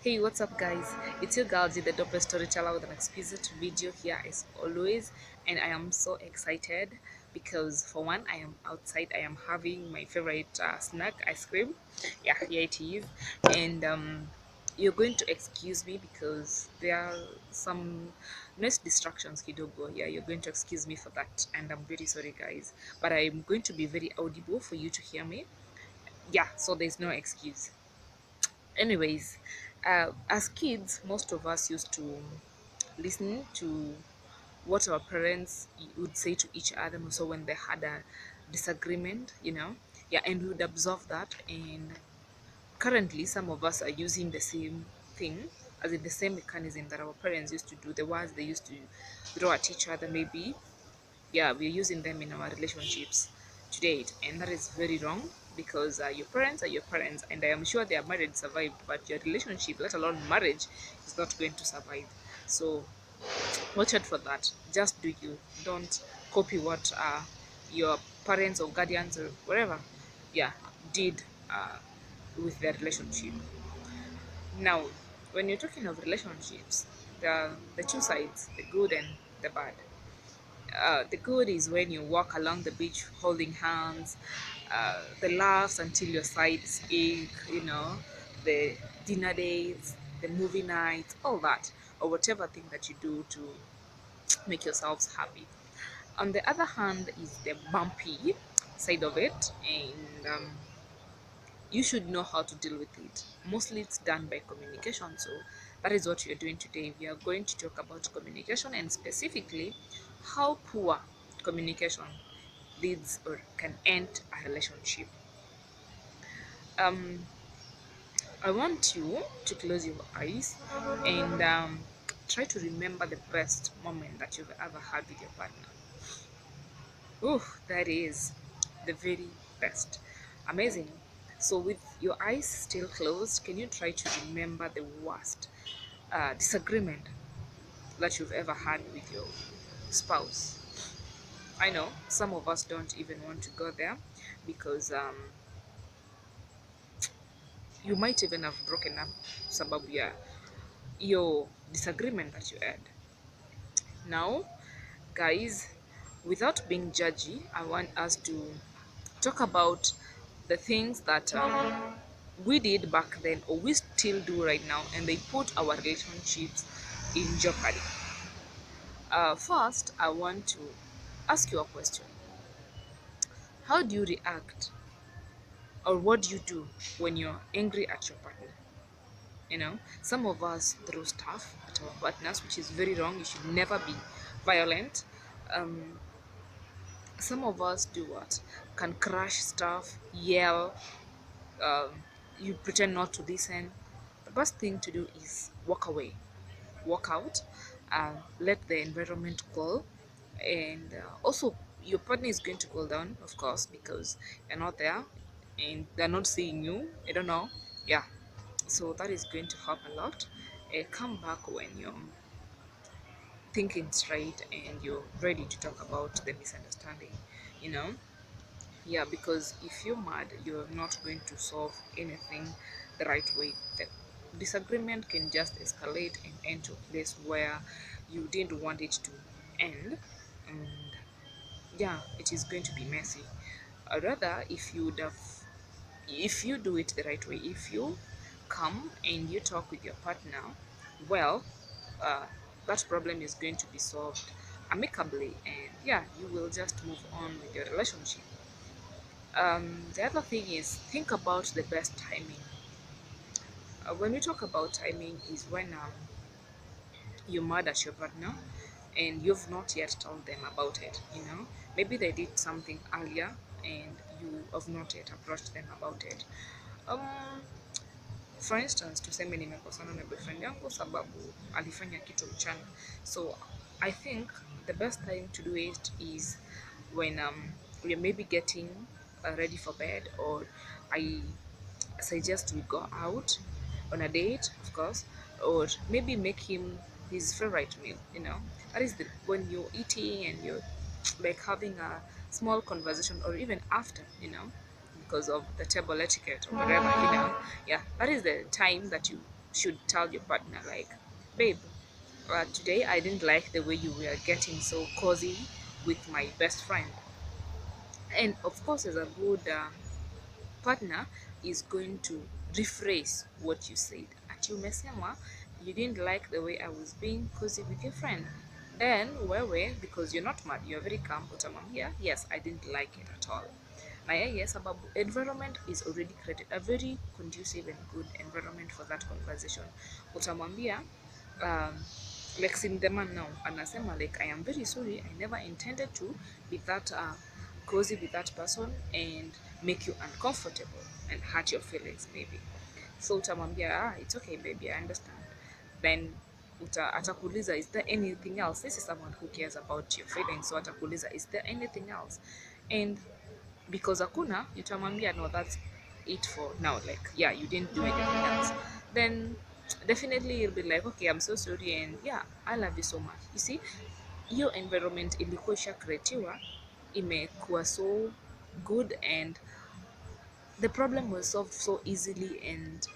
Hey, what's up, guys? It's your girl, G, the dope storyteller with an exquisite video here as always, and I am so excited because for one, I am outside. I am having my favorite snack, ice cream. Yeah, here it is, and you're going to excuse me because there are some noise distractions kidogo. Yeah, you're going to excuse me for that, and I'm very sorry, guys. But I'm going to be very audible for you to hear me. Yeah, so there's no excuse. Anyways, as kids, most of us used to listen to what our parents would say to each other. So when they had a disagreement, yeah, and we would observe that. And currently, some of us are using the same thing, as in the same mechanism that our parents used to do. The words they used to throw at each other, maybe, yeah, we're using them in our relationships to date, and that is very wrong because your parents are your parents, and I am sure their marriage survived, but your relationship, let alone marriage, is not going to survive. So watch out for that. Just do you. Don't copy what your parents or guardians or whatever, yeah, did with their relationship. Now, when you're talking of relationships, the two sides, the good and the bad. The good is when you walk along the beach holding hands, the laughs until your sides ache, the dinner dates, the movie nights, all that, or whatever thing that you do to make yourselves happy. On the other hand, is the bumpy side of it, and you should know how to deal with it. Mostly it's done by communication. So that is what we are doing today. We are going to talk about communication, and specifically how poor communication leads or can end a relationship. Um, I want you to close your eyes and try to remember the best moment that you've ever had with your partner. Oh, that is the very best. Amazing. So, with your eyes still closed, can you try to remember the worst disagreement that you've ever had with your spouse? I know some of us don't even want to go there because you might even have broken up sababu ya your disagreement that you had. Now, guys, without being judgy, I want us to talk about the things that we did back then or we still do right now, and they put our relationships in jeopardy. First, I want to ask you a question. How do you react, or what do you do when you're angry at your partner? Some of us throw stuff at our partners, which is very wrong. You should never be violent. Um, some of us do what? Can crush stuff, yell, um, you pretend not to listen. The best thing to do is walk away, walk out, let the environment cool, and also your partner is going to cool down, of course, because you're not there and they're not seeing you. I don't know, yeah. So that is going to help a lot. Come back when you're thinking straight and you're ready to talk about the misunderstanding. You know, yeah, because if you're mad, you're not going to solve anything the right way. The disagreement can just escalate and end to a place where you didn't want it to end. And yeah, it is going to be messy. Rather, if you do it the right way, if you come and you talk with your partner, well, uh, that problem is going to be solved amicably, and yeah, you will just move on with your relationship. The other thing is think about the best timing. When we talk about timing is when you're mad at your partner and you've not yet told them about it. Maybe they did something earlier and you have not yet approached them about it. um, for instance, tuseme nimekosana na boyfriend yangu sababu alifanya kitu mchana. So I think the best time to do it is when we're maybe getting ready for bed, or I suggest we go out on a date, of course, or maybe make him his favorite meal. That is when you're eating and you're like having a small conversation, or even after, because of the table etiquette or whatever. Yeah, that is the time that you should tell your partner like, babe, today I didn't like the way you were getting so cozy with my best friend. And of course, as a good partner is going to rephrase what you said. Ati umesema you didn't like the way I was being cozy with your friend. Then wewe, because you're not mad, you're very calm, utamwambia yes, I didn't like it at all. Na yeye sababu environment is already created, a very conducive and good environment for that conversation. Utamwambia um, like seeing the man now anasema like, I am very sorry, I never intended to be that cozy with that person and make you uncomfortable and hurt your feelings maybe. So utamwambia, it's okay baby, I understand. Then atakuuliza, is there anything else? This is someone who cares about your feelings, so atakuuliza, is there anything else? And because hakuna, utamwambia no, that's it for now, like yeah, you didn't do anything else. Then definitely you'll be like, okay, I'm so sorry, and yeah, I love you so much. You see, hiyo environment ilikuwa ishakreatiwa, imekuwa so good, and the problem was solved so easily and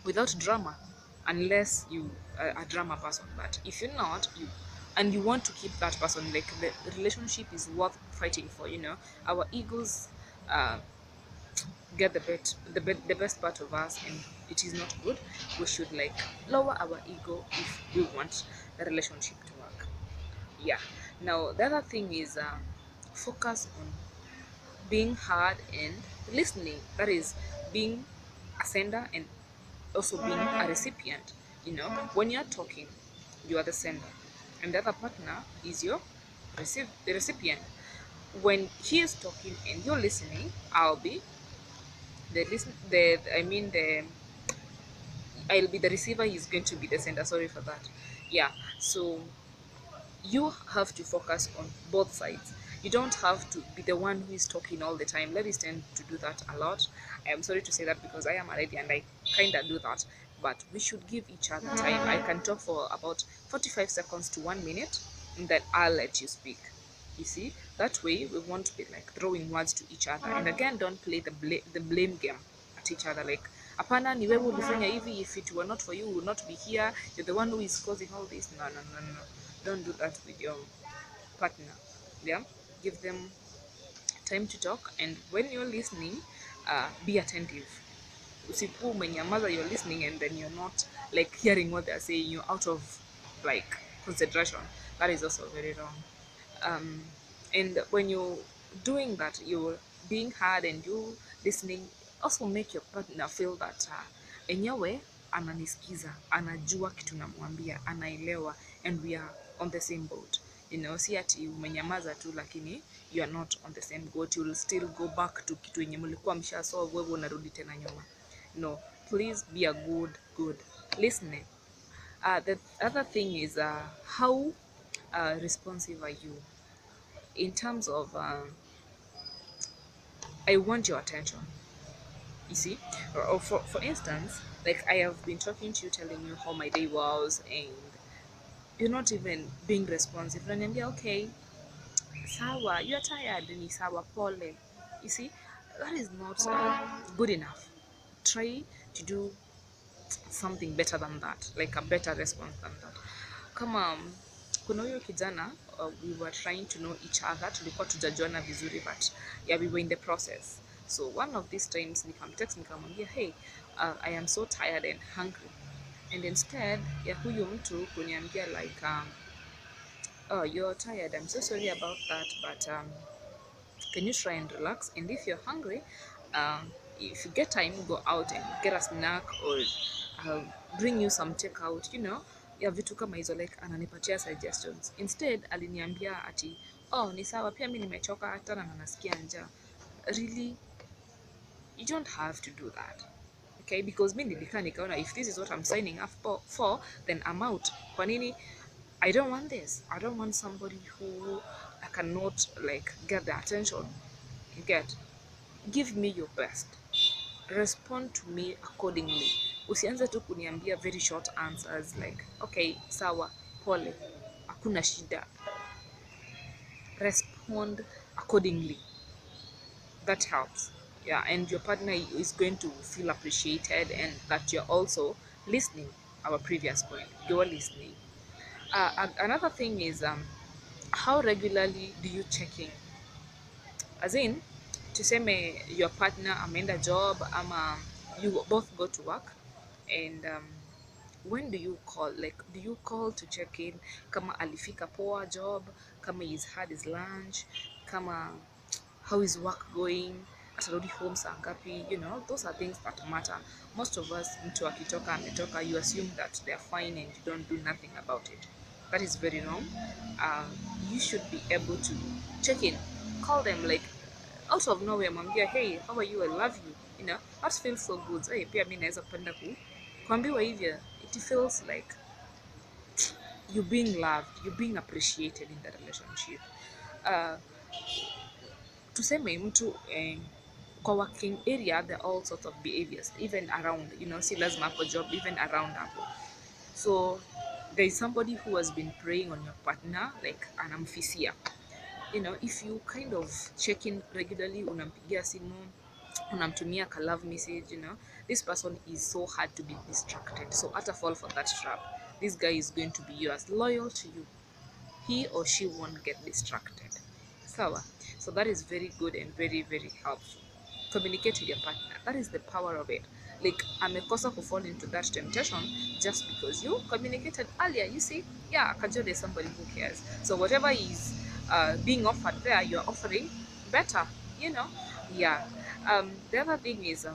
without drama, unless you are a drama person. But if you're not, you and you want to keep that person, like the relationship is worth fighting for, our egos uh, get the best part of us, and it is not good. We should like lower our ego if we want the relationship to work. Yeah. Now the other thing is focus on being heard and listening. That is being a sender and also being a recipient. When you're talking, you are the sender, and the other partner is your the recipient. When he is talking and you're listening, I'll be the listen the I mean the I'll be the receiver, he's going to be the sender. Sorry for that. Yeah. So you have to focus on both sides. You don't have to be the one who is talking all the time. Ladies tend to do that a lot. I am sorry to say that because I am a lady and I kind of do that. But we should give each other time. I can talk for about 45 seconds to 1 minute, and then I'll let you speak. You see, that way we won't be like throwing words to each other. And again, don't play the blame game at each other. Like, apana ni wewe ulifanya hivi, if it were not for you, we would not be here. You're the one who is causing all this. No, no, no, no. Don't do that with your partner. Yeah, give them time to talk, and when you're listening, be attentive. Usiku umenyamaza, you're listening and then you're not like hearing what they're saying, you're out of like concentration. That is also very wrong. um, and when you're doing that, you're being heard and you listening, also make your partner feel that enyewe ananisikiza, anajua kitu namwambia, anaelewa, and we are on the same boat. Si ati umenyamaza tu lakini you are not on the same boat. You will still go back to kitu yenye mlikuwa mshasolve, wewe unarudi tena nyuma. No, please be a good listener. The other thing is how responsive are you in terms of I want your attention. You see, or for instance, like I have been talking to you, telling you how my day was, and you're not even being responsive. Unaniambia, okay, sawa, you're tired, ni sawa, pole. You see, that is not good enough. Try to do something better than that, like a better response than that. Kama kuna huyo kijana, we were trying to know each other, tulikuwa tujajuana vizuri, but yeah, we were in the process. So one of these times nikamtext nikamwambia, hey, I am so tired and hungry, and instead ya huyu mtu kuniambia like oh, you're tired, I'm so sorry about that, but can you try and relax, and if you're hungry, if you get time, go out and get a snack, or I'll bring you some takeout, ya vitu kama hizo, like ananipatia suggestions. Instead aliniambia ati, oh, ni sawa, pia mimi nimechoka hata na nasikia njaa. Really, you don't have to do that. Okay, because mimi nilikaa nikaona, if this is what I'm signing up for, then I'm out. Kwa nini? I don't want this. I don't want somebody who I cannot like get the attention. You get? Give me your best. Respond to me accordingly. Usianze tu kuniambia very short answers like, okay, sawa, pole, hakuna shida. Respond accordingly. That helps. Yeah, and your partner is going to feel appreciated, and that you're also listening, our previous point, you're listening. Another thing is how regularly do you check in? As in, tuseme your partner ameenda job ama you both go to work, and when do you call? Like, do you call to check in kama alifika poa job, kama he's had his lunch, kama how is work going, atarudi home saa ngapi? You know, those are things that matter. Most of us, mtu akitoka ametoka, you assume that they're fine and you don't do nothing about it. That is very wrong. uh, you should be able to check in, call them like out of nowhere, mwambia hey, how are you, I love you, you know, that feels so good. Hey, pia mi naweza kupenda kuambiwa hivyo. It feels like you're being loved, you're being appreciated in the relationship. uh, Tuseme mtu kwa working area, there are all sorts of behaviors even around, you know, si lazima hapo job, even around hapo. So there is somebody who has been preying on your partner, like anamfisia. You know, if you kind of check in regularly, unampigia simu, unamtumia ka love message, you know, this person is so hard to be distracted, so ata fall for that trap. This guy is going to be yours, loyal to you. He or she won't get distracted. Sawa. So that is very good and very very helpful. Communicate with your partner. That is the power of it. Like, amekosa to fall into that temptation just because you communicated earlier. You see, yeah, Kajo, there's somebody who cares. So whatever is being offered there, you're offering better. You know, yeah. The other thing is,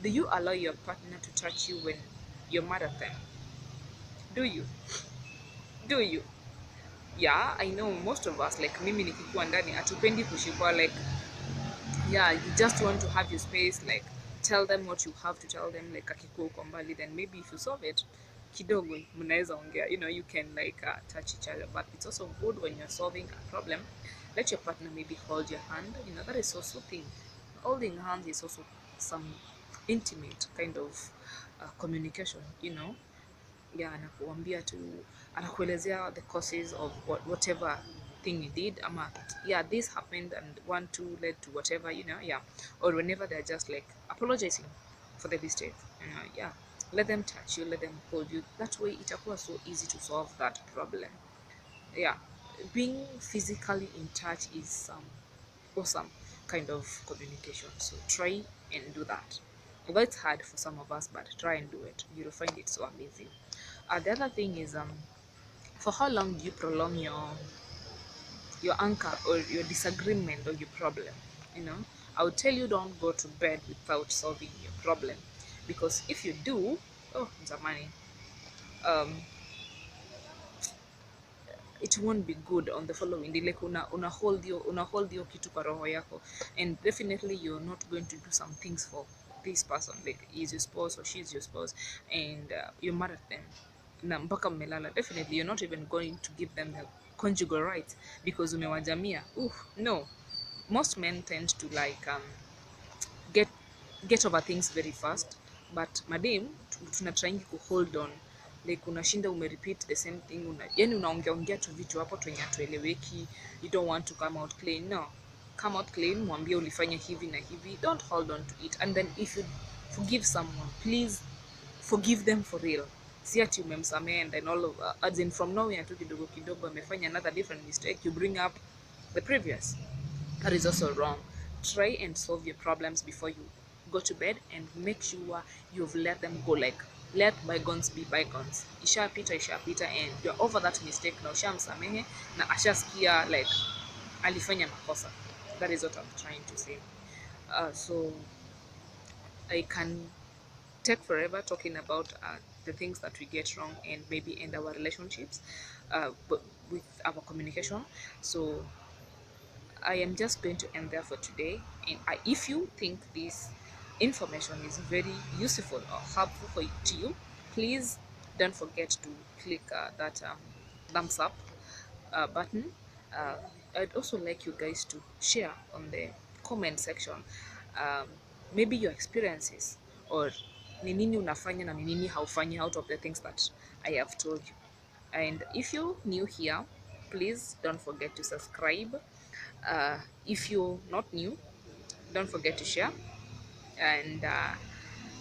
do you allow your partner to touch you when you're mad at them? Do you? Do you? Yeah, I know most of us, like mimi nikikuwa ndani hatupendi kushikwa, like yeah, you just want to have your space, like tell them what you have to tell them, like akikuwa uko mbali, then maybe if you solve it kidogo mnaweza ongea, you know, you can like touch each other. But it's also good when you're solving a problem, let your partner maybe hold your hand, you know, that is so soothing. Holding hands is also some intimate kind of communication, you know. Yeah, anakuambia tu, anakuelezea the causes of whatever thing you did, ama yeah, this happened and one two led to whatever, you know. Yeah, or whenever they're just like apologizing for the mistake, you know. Yeah, let them touch you, let them hold you. That way itakuwa so easy to solve that problem. Yeah, being physically in touch is some awesome kind of communication, so try and do that. Although it's hard for some of us, but try and do it, you'll find it so amazing. The other thing is, for how long do you prolong your anchor or your disagreement or your problem? You know, I would tell you, don't go to bed without solving your problem, because if you do, oh zamani, um it won't be good on the following day. Like una hold your kitu kwa roho yako, and definitely you're not going to do some things for this person, like is your spouse or she's your spouse, and you're mad at them na mpaka mmelala. Definitely you're not even going to give them the conjugal rights because umewajamia. No, most men tend to like get get over things very fast, but madam, tunatrying ku hold on, like unashinda umerepeat the same thing, yani unaongea ongea tu vitu hapo twenye atueleweki. You don't want to come out clean. No, come out clean, mwambie ulifanya hivi na hivi, don't hold on to it. And then if you forgive someone, please forgive them for real. Si ati umemsamea and then all of as in from nowhere tu kidogo kidogo amefanya another different mistake, you bring up the previous. That is also wrong. Try and solve your problems before you go to bed, and make sure you've let them go. Like, let bygones be bygones. Ishapita ishapita, and you're over that mistake na ushamsamehe na ashasikia like alifanya makosa. That is what I'm trying to say. So I can take forever talking about the things that we get wrong and maybe end our relationships, but with our communication. So I am just going to end there for today. And if you think this information is very useful or helpful to you, please don't forget to click that thumbs up button. Uh, I'd also like you guys to share on the comment section, um, maybe your experiences, or ni nini unafanya na ni nini haufanyi out of the things that I have told you. And if you're new here, please don't forget to subscribe. If you're not new, don't forget to share, and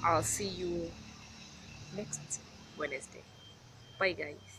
I'll see you next Wednesday. Bye, guys.